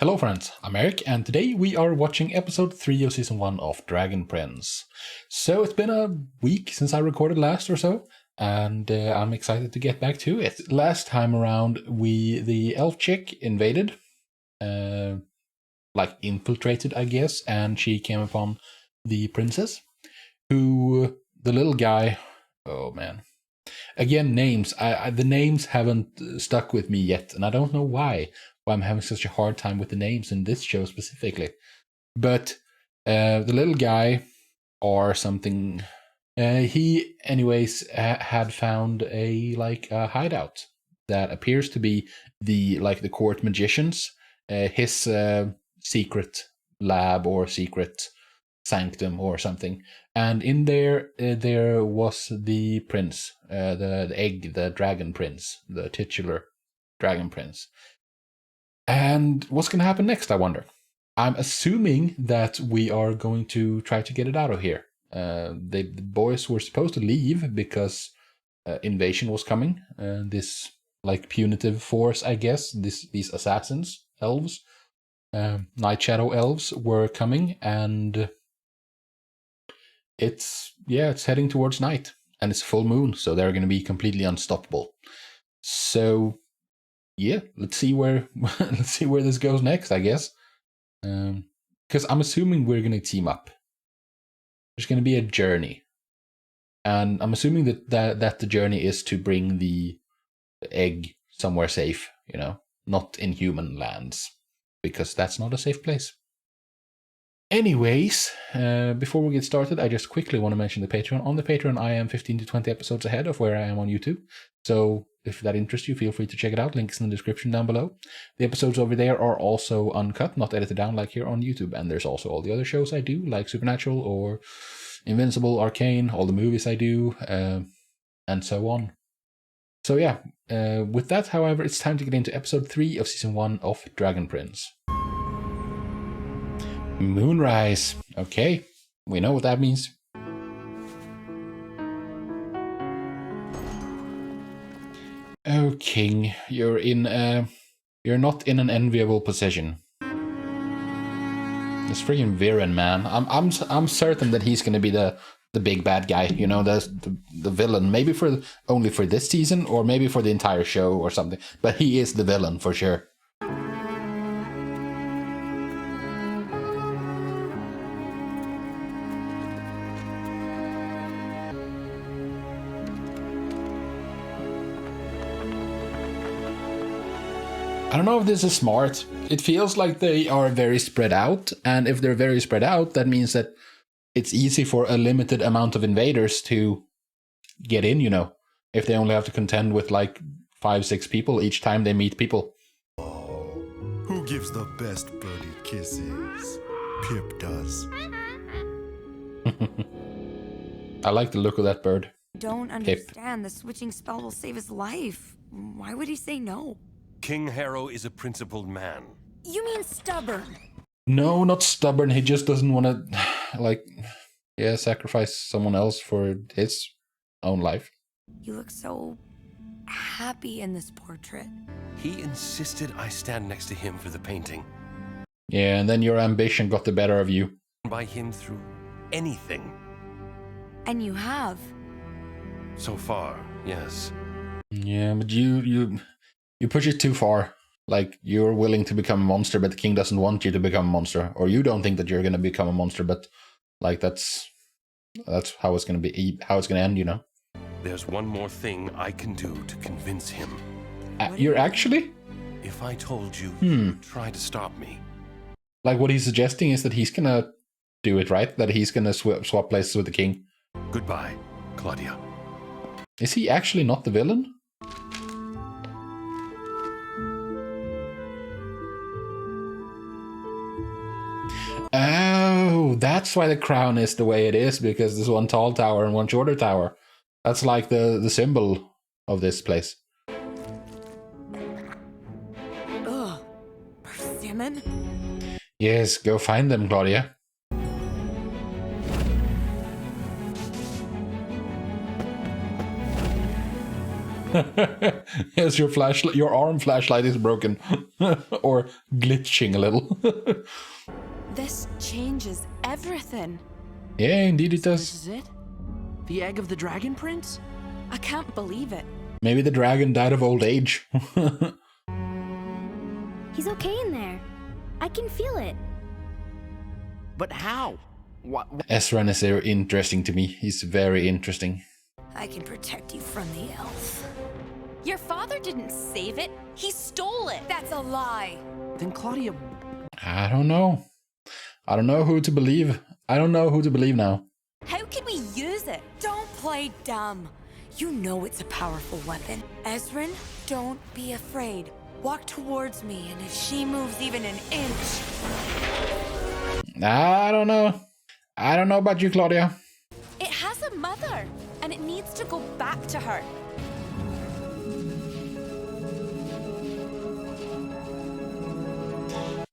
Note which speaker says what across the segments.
Speaker 1: Hello friends, I'm Erik, and today we are watching episode 3 of season 1 of Dragon Prince. So it's been a week since I recorded last or so, and I'm excited to get back to it. Last time around, the elf chick invaded, infiltrated, I guess, and she came upon the princess, who, the little guy, oh man. Again, names. The names haven't stuck with me yet, and I don't know why I'm having such a hard time with the names in this show specifically. But the little guy or something, he anyways had found a hideout that appears to be the court magicians, his secret lab or secret sanctum or something. And in there was the prince, the egg, the dragon prince, the titular dragon prince. And what's going to happen next, I wonder? I'm assuming that we are going to try to get it out of here. The boys were supposed to leave because invasion was coming. This punitive force, I guess. These assassins, elves, night shadow elves were coming, and it's heading towards night, and it's full moon, so they're going to be completely unstoppable. So yeah, let's see where this goes next, I guess. Because I'm assuming we're going to team up. There's going to be a journey, and I'm assuming that the journey is to bring the egg somewhere safe. Not in human lands, because that's not a safe place. Anyways, before we get started, I just quickly want to mention the Patreon. On the Patreon, I am 15 to 20 episodes ahead of where I am on YouTube. So if that interests you, feel free to check it out. Links in the description down below. The episodes over there are also uncut, not edited down like here on YouTube. And there's also all the other shows I do, like Supernatural or Invincible, Arcane, all the movies I do, and so on. So yeah, with that, however, it's time to get into episode 3 of season 1 of Dragon Prince. Moonrise. Okay, we know what that means. Oh, King, you're not in an enviable position. This freaking Viren, man. I'm certain that he's gonna be the big bad guy. The villain. Maybe only for this season, or maybe for the entire show or something. But he is the villain for sure. I don't know if this is smart. It feels like they are very spread out, and if they're very spread out, that means that it's easy for a limited amount of invaders to get in, if they only have to contend with 5-6 people each time they meet people.
Speaker 2: Oh, who gives the best birdie kisses? Pip does.
Speaker 1: I like the look of that bird.
Speaker 3: Don't understand. The switching spell will save his life. Why would he say no?
Speaker 4: King Harrow is a principled man.
Speaker 3: You mean stubborn?
Speaker 1: No, not stubborn. He just doesn't want to, sacrifice someone else for his own life.
Speaker 3: You look so happy in this portrait.
Speaker 4: He insisted I stand next to him for the painting.
Speaker 1: Yeah, and then your ambition got the better of you.
Speaker 4: By him through anything.
Speaker 3: And you have.
Speaker 4: So far, yes.
Speaker 1: Yeah, but you push it too far. You're willing to become a monster, but the king doesn't want you to become a monster. Or you don't think that you're going to become a monster, but that's how it's going to be, how it's going to end,
Speaker 4: There's one more thing I can do to convince him.
Speaker 1: You're actually?
Speaker 4: If I told you, you would try to stop me.
Speaker 1: What he's suggesting is that he's going to do it, right? That he's going to swap places with the king.
Speaker 4: Goodbye, Claudia.
Speaker 1: Is he actually not the villain? Oh, that's why the crown is the way it is, because there's one tall tower and one shorter tower. That's like the symbol of this place.
Speaker 3: Ugh. Persimmon?
Speaker 1: Yes, go find them, Claudia. Yes, your arm flashlight is broken. Or glitching a little.
Speaker 5: This changes everything.
Speaker 1: Yeah, indeed it
Speaker 6: This
Speaker 1: does.
Speaker 6: is it? The egg of the Dragon Prince?
Speaker 5: I can't believe it.
Speaker 1: Maybe the dragon died of old age.
Speaker 7: He's okay in there. I can feel it.
Speaker 6: But how? What?
Speaker 1: Ezran is very interesting to me. He's very interesting.
Speaker 3: I can protect you from the elf.
Speaker 5: Your father didn't save it. He stole it.
Speaker 3: That's a lie.
Speaker 6: Then Claudia...
Speaker 1: I don't know. I don't know who to believe. I don't know who to believe now.
Speaker 5: How can we use it?
Speaker 3: Don't play dumb. You know it's a powerful weapon. Ezran, don't be afraid. Walk towards me, and if she moves even an inch...
Speaker 1: I don't know. I don't know about you, Claudia.
Speaker 5: It has a mother, and it needs to go back to her.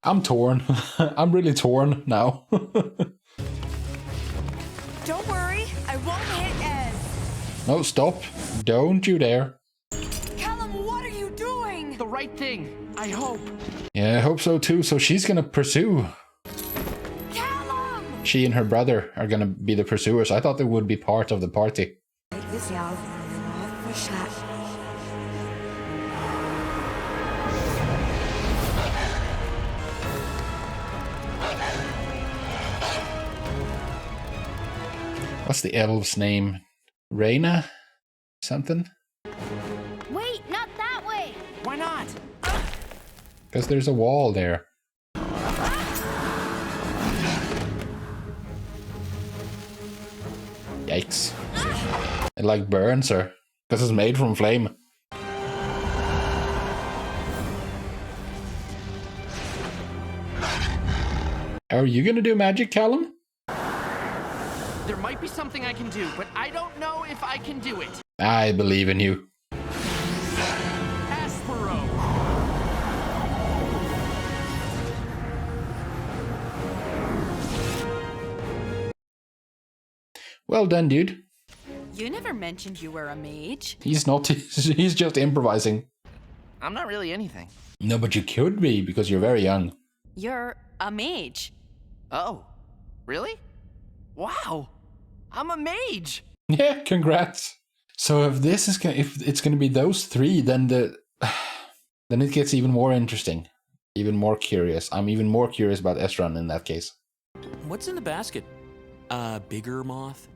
Speaker 1: I'm torn. I'm really torn now.
Speaker 3: Don't worry, I won't hit Ez.
Speaker 1: No, stop. Don't you dare.
Speaker 3: Callum, what are you doing?
Speaker 6: The right thing, I hope.
Speaker 1: Yeah, I hope so too. So she's gonna pursue.
Speaker 3: Callum!
Speaker 1: She and her brother are gonna be the pursuers. I thought they would be part of the party. What's the elf's name? Reyna? Something?
Speaker 7: Wait, not that way.
Speaker 6: Why not?
Speaker 1: Because there's a wall there. Yikes. It like burns her. Because it's made from flame. Are you gonna do magic, Callum?
Speaker 6: There might be something I can do, but I don't know if I can do it.
Speaker 1: I believe in you.
Speaker 6: Aspero!
Speaker 1: Well done, dude.
Speaker 5: You never mentioned you were a mage.
Speaker 1: He's not. He's just improvising.
Speaker 6: I'm not really anything.
Speaker 1: No, but you could be because you're very young.
Speaker 5: You're a mage.
Speaker 6: Oh, really? Wow, I'm a mage.
Speaker 1: Yeah, congrats. So if this is if it's gonna be those three, then then it gets even more interesting, even more curious. I'm even more curious about Ezran in that case.
Speaker 8: What's in the basket? Bigger moth?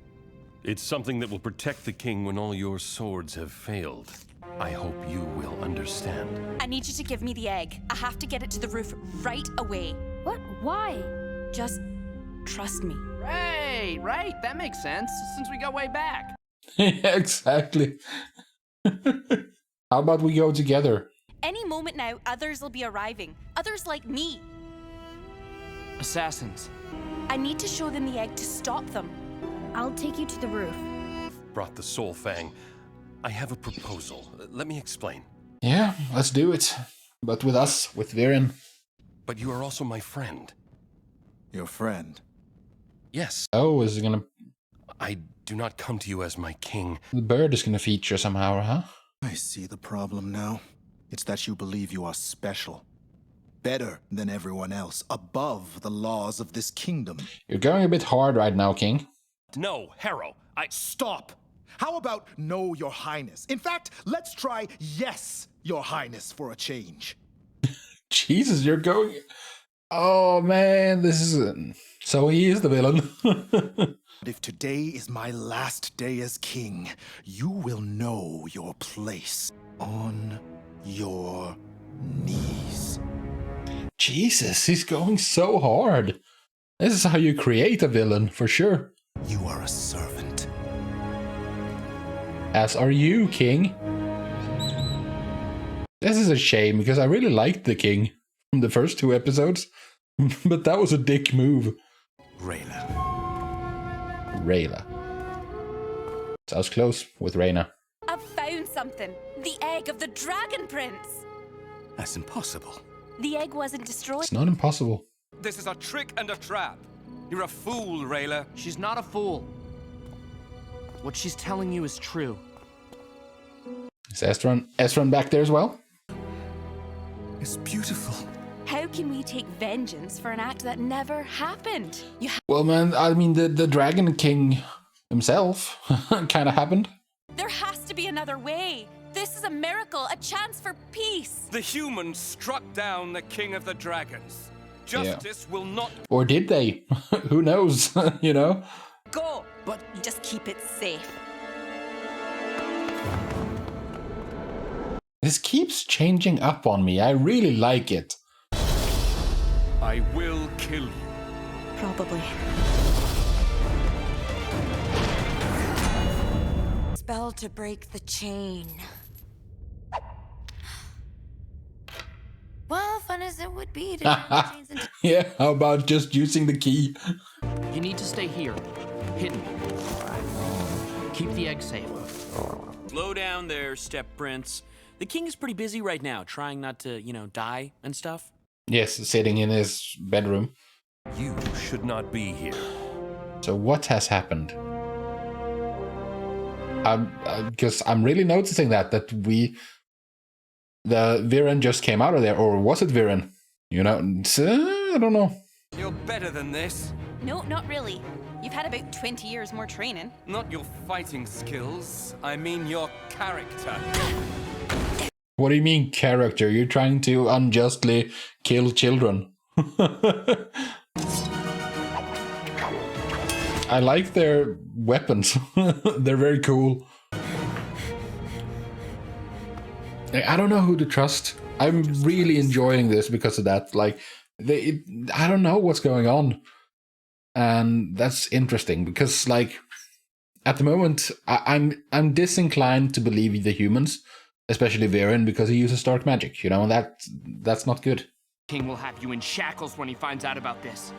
Speaker 4: It's something that will protect the king when all your swords have failed. I hope you will understand.
Speaker 5: I need you to give me the egg. I have to get it to the roof right away.
Speaker 7: What? Why?
Speaker 5: Just trust me.
Speaker 6: Right, that makes sense, since we go way back.
Speaker 1: Yeah, exactly. How about we go together?
Speaker 5: Any moment now, others will be arriving. Others like me.
Speaker 6: Assassins.
Speaker 5: I need to show them the egg to stop them.
Speaker 7: I'll take you to the roof.
Speaker 4: Brought the Soul Fang. I have a proposal. Let me explain.
Speaker 1: Yeah, let's do it. But with us, with Viren.
Speaker 4: But you are also my friend.
Speaker 2: Your friend.
Speaker 4: Yes,
Speaker 1: Oh, is it gonna...
Speaker 4: I do not come to you as my king.
Speaker 1: The bird is gonna feature somehow, huh?
Speaker 2: I see the problem now. It's that you believe you are special. Better than everyone else. Above the laws of this kingdom.
Speaker 1: You're going a bit hard right now, King.
Speaker 4: No, Harrow,
Speaker 2: Stop! How about no, your highness? In fact, let's try yes, your highness, for a change.
Speaker 1: Jesus, you're going... Oh, man, this is... So he is the villain.
Speaker 2: If today is my last day as king, you will know your place. On your knees.
Speaker 1: Jesus, he's going so hard. This is how you create a villain, for sure.
Speaker 2: You are a servant.
Speaker 1: As are you, King. This is a shame, because I really liked the King from the first 2 episodes. But that was a dick move.
Speaker 2: Rayla.
Speaker 1: So I was close with Reyna.
Speaker 5: I've found something. The egg of the Dragon Prince.
Speaker 2: That's impossible.
Speaker 5: The egg wasn't destroyed.
Speaker 1: It's not impossible.
Speaker 9: This is a trick and a trap. You're a fool, Rayla.
Speaker 6: She's not a fool. What she's telling you is true.
Speaker 1: Is Estron back there as well?
Speaker 2: It's beautiful.
Speaker 5: How can we take vengeance for an act that never happened?
Speaker 1: Well, man, I mean, the Dragon King himself kind of happened.
Speaker 5: There has to be another way. This is a miracle, a chance for peace.
Speaker 9: The humans struck down the king of the dragons. Justice will not...
Speaker 1: Or did they? Who knows, you know?
Speaker 5: Go, but just keep it safe.
Speaker 1: This keeps changing up on me. I really like it.
Speaker 9: I will kill you.
Speaker 5: Probably.
Speaker 3: Spell to break the chain. Well, fun as it would be to turn the chains into...
Speaker 1: Yeah, how about just using the key?
Speaker 6: You need to stay here, hidden. Keep the egg safe.
Speaker 8: Slow down there, Step Prince. The king is pretty busy right now, trying not to, die and stuff.
Speaker 1: Yes, sitting in his bedroom.
Speaker 4: You should not be here.
Speaker 1: So what has happened? Because I'm really noticing that the Viren just came out of there, or was it Viren? I don't know.
Speaker 9: You're better than this.
Speaker 5: No, not really. You've had about 20 years more training.
Speaker 9: Not your fighting skills. I mean your character.
Speaker 1: What do you mean, character? You're trying to unjustly kill children. I like their weapons. They're very cool. I don't know who to trust. I'm really enjoying this because of that. Like, I don't know what's going on. And that's interesting because, like, at the moment, I'm disinclined to believe the humans, especially Viren, because he uses dark magic. And that's not good.
Speaker 6: King will have you in shackles when he finds out about this.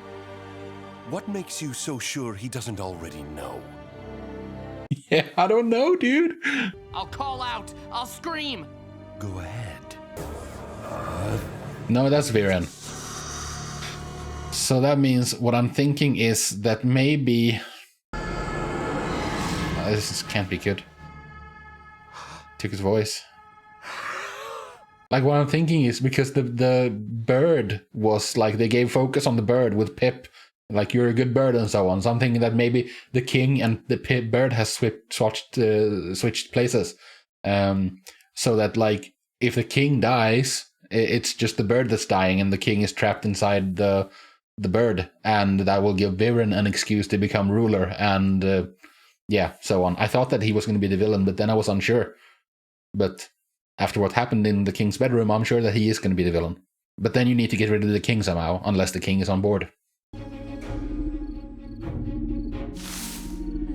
Speaker 4: What makes you so sure he doesn't already know?
Speaker 1: Yeah, I don't know, dude.
Speaker 6: I'll call out. I'll scream.
Speaker 4: Go ahead.
Speaker 1: No, that's Viren. So that means what I'm thinking is that maybe... this can't be good. Took his voice. Like, what I'm thinking is because the bird was like, they gave focus on the bird with Pip, like, you're a good bird and so on. So I'm thinking that maybe the king and the bird has switched places. So that, like, if the king dies, it's just the bird that's dying and the king is trapped inside the bird. And that will give Viren an excuse to become ruler and, yeah, so on. I thought that he was going to be the villain, but then I was unsure. But after what happened in the king's bedroom, I'm sure that he is going to be the villain. But then you need to get rid of the king somehow, unless the king is on board.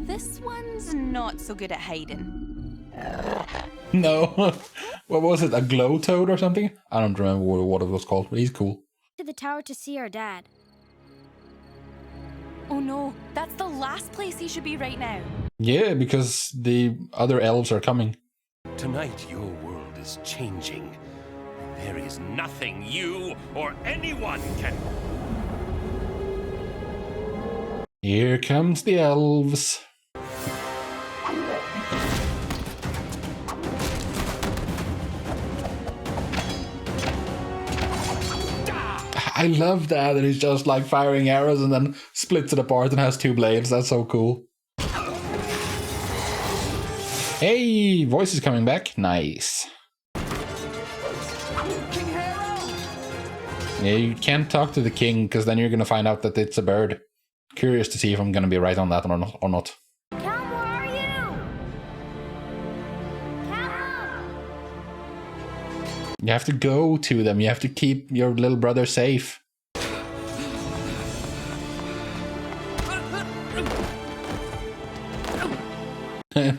Speaker 5: This one's not so good at hiding.
Speaker 1: No. What was it? A glow toad or something? I don't remember what it was called, but he's cool.
Speaker 7: To the tower to see our dad.
Speaker 5: Oh no, that's the last place he should be right now.
Speaker 1: Yeah, because the other elves are coming.
Speaker 4: Tonight, your world is changing. There is nothing you or anyone can...
Speaker 1: Here comes the elves. I love that he's just like firing arrows and then splits it apart and has two blades. That's so cool. Hey, voice is coming back. Nice. Yeah, you can't talk to the king because then you're going to find out that it's a bird. Curious to see if I'm going to be right on that or not.
Speaker 7: Callum, where are you? Callum!
Speaker 1: You have to go to them. You have to keep your little brother safe.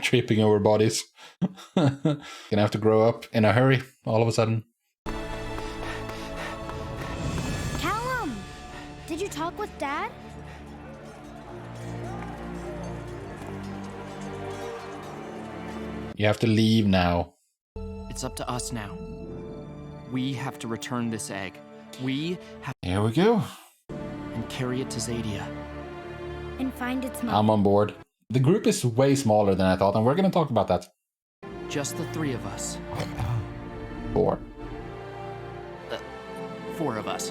Speaker 1: Tripping over bodies. Gonna have to grow up in a hurry all of a sudden.
Speaker 7: Callum! Did you talk with Dad?
Speaker 1: You have to leave now.
Speaker 6: It's up to us now. We have to return this egg. We have
Speaker 1: Here we go.
Speaker 6: and carry it to Zadia.
Speaker 7: And find its mother.
Speaker 1: I'm on board. The group is way smaller than I thought, and we're gonna talk about that.
Speaker 6: Just the 3 of us.
Speaker 1: 4.
Speaker 6: 4 of us.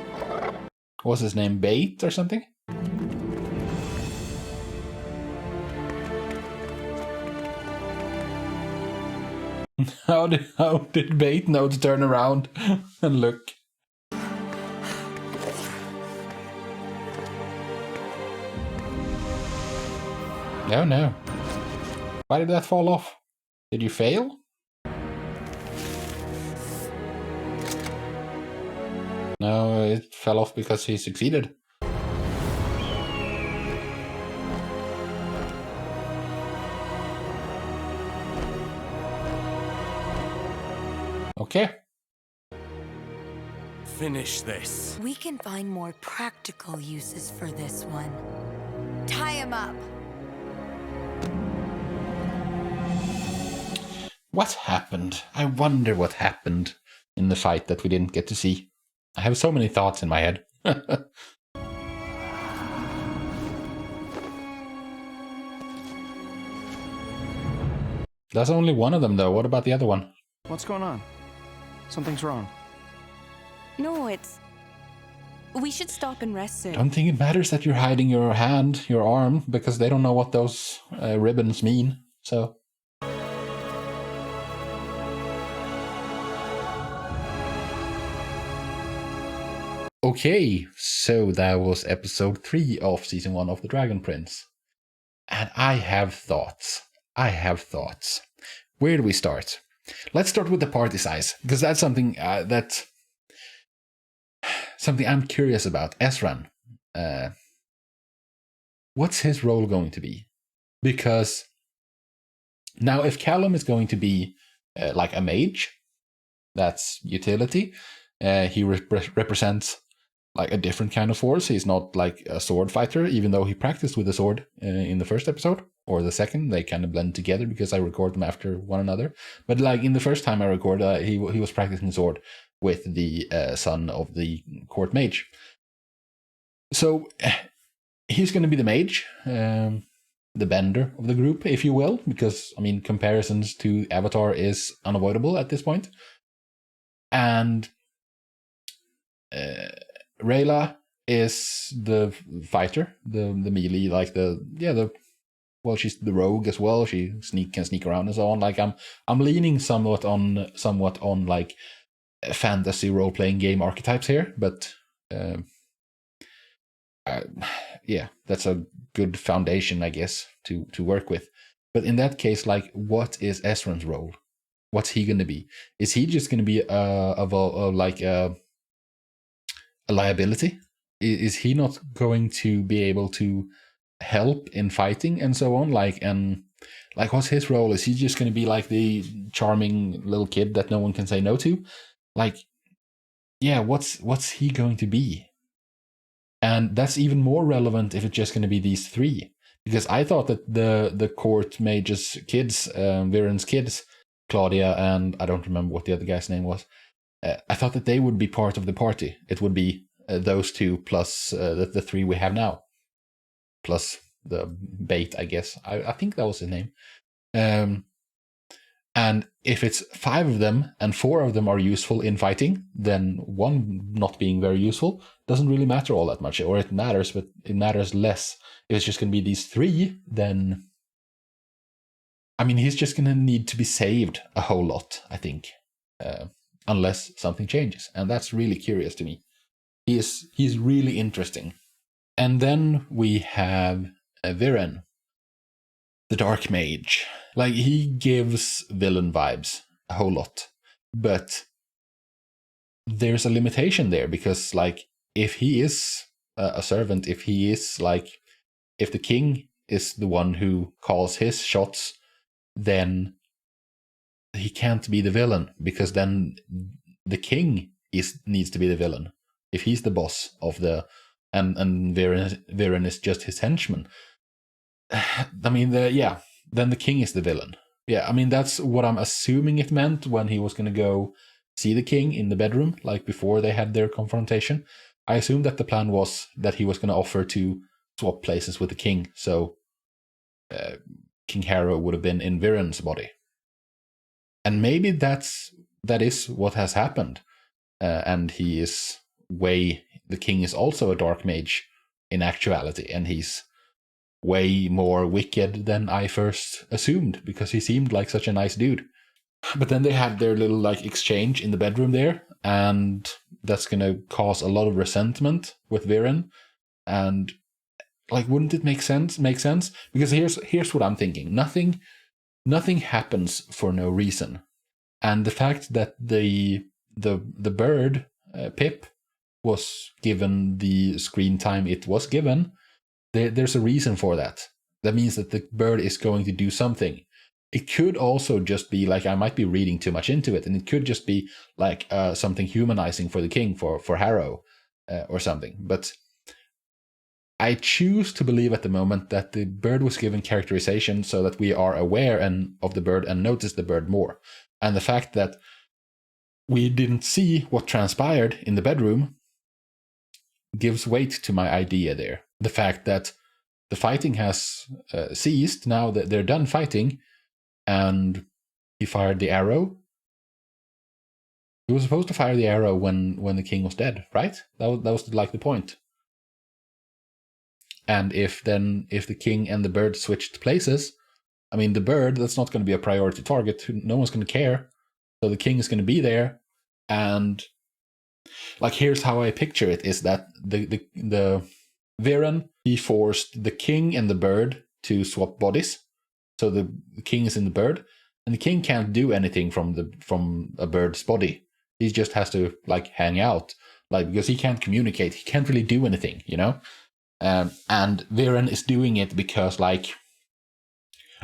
Speaker 1: Was his name Bait or something? How did Bait know to turn around and look? No, no. Why did that fall off? Did you fail? No, it fell off because he succeeded. Okay.
Speaker 9: Finish this.
Speaker 3: We can find more practical uses for this one. Tie him up.
Speaker 1: What happened? I wonder what happened in the fight that we didn't get to see. I have so many thoughts in my head. That's only one of them, though. What about the other one?
Speaker 6: What's going on? Something's wrong.
Speaker 5: No, we should stop and rest soon.
Speaker 1: I don't think it matters that you're hiding your hand, your arm, because they don't know what those ribbons mean. So. Okay, so that was episode 3 of season 1 of The Dragon Prince. And I have thoughts. Where do we start? Let's start with the party size, because that's something something I'm curious about. Ezran. What's his role going to be? Because now if Callum is going to be like a mage, that's utility. He represents like a different kind of force. He's not like a sword fighter, even though he practiced with a sword in the first episode or the second. They kind of blend together because I record them after one another. But like in the first time I record, he was practicing sword with the son of the court mage. So he's going to be the mage, the bender of the group, if you will, because I mean comparisons to Avatar is unavoidable at this point. And Rayla is the fighter, the melee, like she's the rogue as well. She can sneak around and so on. Like I'm leaning somewhat on like fantasy role playing game archetypes here, but yeah, that's a good foundation, I guess, to work with. But in that case, like, what is Ezran's role? What's he going to be? Is he just going to be a liability? Is he not going to be able to help in fighting and so on? Like what's his role? Is he just going to be like the charming little kid that no one can say no to? Like, yeah, what's he going to be? And that's even more relevant if it's just going to be these 3, because I thought that the court mage's kids, Viren's kids, Claudia and I don't remember what the other guy's name was. I thought that they would be part of the party. It would be those 2 plus the 3 we have now, plus the Bait, I guess. I think that was his name. And if it's 5 of them and 4 of them are useful in fighting, then 1 not being very useful doesn't really matter all that much. Or it matters, but it matters less. If it's just going to be these 3, then I mean, he's just going to need to be saved a whole lot, I think, unless something changes. And that's really curious to me. He's really interesting. And then we have Viren, the Dark Mage. Like, he gives villain vibes a whole lot. But there's a limitation there, because, like, if he is a servant, if he is, like, if the king is the one who calls his shots, then he can't be the villain, because then the king needs to be the villain. If he's the boss of and Viren is just his henchman. I mean, then the king is the villain. Yeah, I mean, that's what I'm assuming it meant when he was going to go see the king in the bedroom, like before they had their confrontation. I assumed that the plan was that he was going to offer to swap places with the king, so King Harrow would have been in Viren's body. And maybe that is what has happened. And the king is also a dark mage in actuality, and he's way more wicked than I first assumed, because he seemed like such a nice dude. But then they had their little like exchange in the bedroom there, and that's gonna cause a lot of resentment with Viren. And like, wouldn't it make sense? Because here's what I'm thinking. Nothing happens for no reason. And the fact that the bird, Pip, was given the screen time it was given, there's a reason for that. That means that the bird is going to do something. It could also just be like, I might be reading too much into it, and it could just be like something humanizing for the king, for Harrow, or something. But I choose to believe at the moment that the bird was given characterization so that we are aware of the bird and notice the bird more. And the fact that we didn't see what transpired in the bedroom gives weight to my idea there. The fact that the fighting has ceased, now that they're done fighting, and he fired the arrow. He was supposed to fire the arrow when the king was dead, right? That was like the point. And if the king and the bird switched places, I mean, the bird, that's not going to be a priority target. No one's going to care. So the king is going to be there. And like, here's how I picture it, is that the Viren, he forced the king and the bird to swap bodies. So the king is in the bird, and the king can't do anything from a bird's body. He just has to like hang out, like, because he can't communicate. He can't really do anything, you know? And Viren is doing it because, like,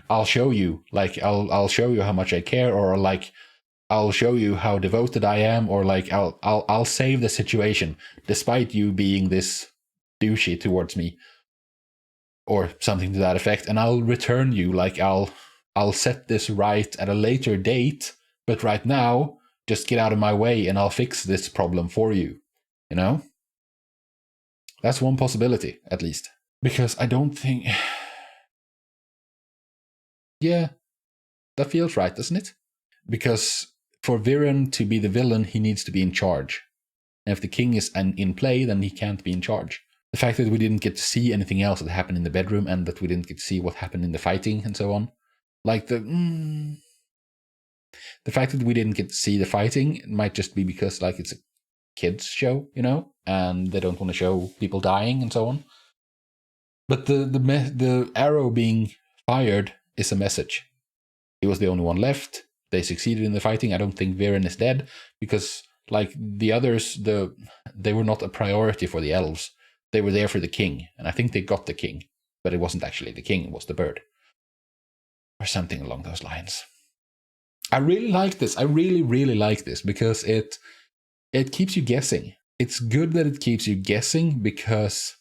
Speaker 1: I'll show you, like, I'll show you how much I care, or like, I'll show you how devoted I am, or like, I'll save the situation despite you being this douchey towards me, or something to that effect, and I'll return you, like, I'll set this right at a later date, but right now, just get out of my way and I'll fix this problem for you, you know? That's one possibility, at least. Because I don't think... Yeah, that feels right, doesn't it? Because for Viren to be the villain, he needs to be in charge. And if the king is in play, then he can't be in charge. The fact that we didn't get to see anything else that happened in the bedroom, and that we didn't get to see what happened in the fighting and so on. Like, the fact that we didn't get to see the fighting might just be because, like, it's a kids show, you know, and they don't want to show people dying and so on. But the arrow being fired is a message. He was the only one left. They succeeded in the fighting. I don't think Viren is dead, because, like, the others, they were not a priority for the elves. They were there for the king, and I think they got the king, but it wasn't actually the king, it was the bird. Or something along those lines. I really like this. I really, really like this, because it keeps you guessing. It's good that it keeps you guessing, because,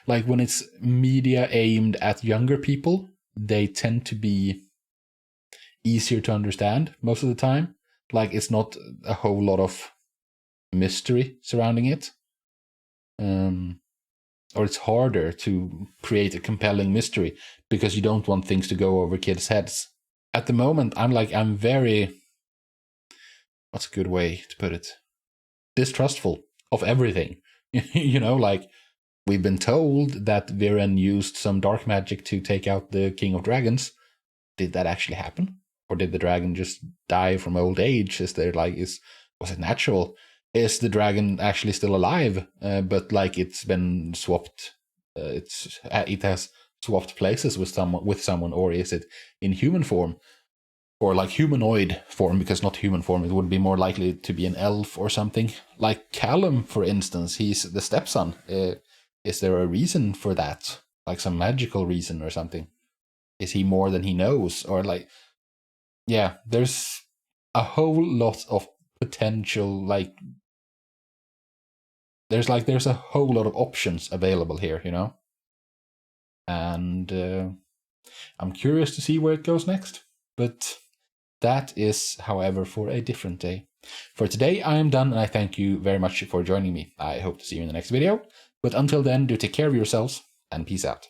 Speaker 1: like, when it's media aimed at younger people, they tend to be easier to understand most of the time. Like, it's not a whole lot of mystery surrounding it. Or it's harder to create a compelling mystery because you don't want things to go over kids' heads. At the moment, I'm very... What's a good way to put it? Distrustful of everything. You know, like, we've been told that Viren used some dark magic to take out the King of Dragons. Did that actually happen? Or did the dragon just die from old age? Was it natural? Is the dragon actually still alive? But like, it's been swapped. It has swapped places with someone, or is it in human form? Or like humanoid form, because not human form, it would be more likely to be an elf or something. Like Callum, for instance, he's the stepson. Is there a reason for that? Like some magical reason or something? Is he more than he knows? Or like, yeah, there's a whole lot of potential, like, there's a whole lot of options available here, you know? And I'm curious to see where it goes next. But that is, however, for a different day. For today, I am done, and I thank you very much for joining me. I hope to see you in the next video. But until then, do take care of yourselves, and peace out.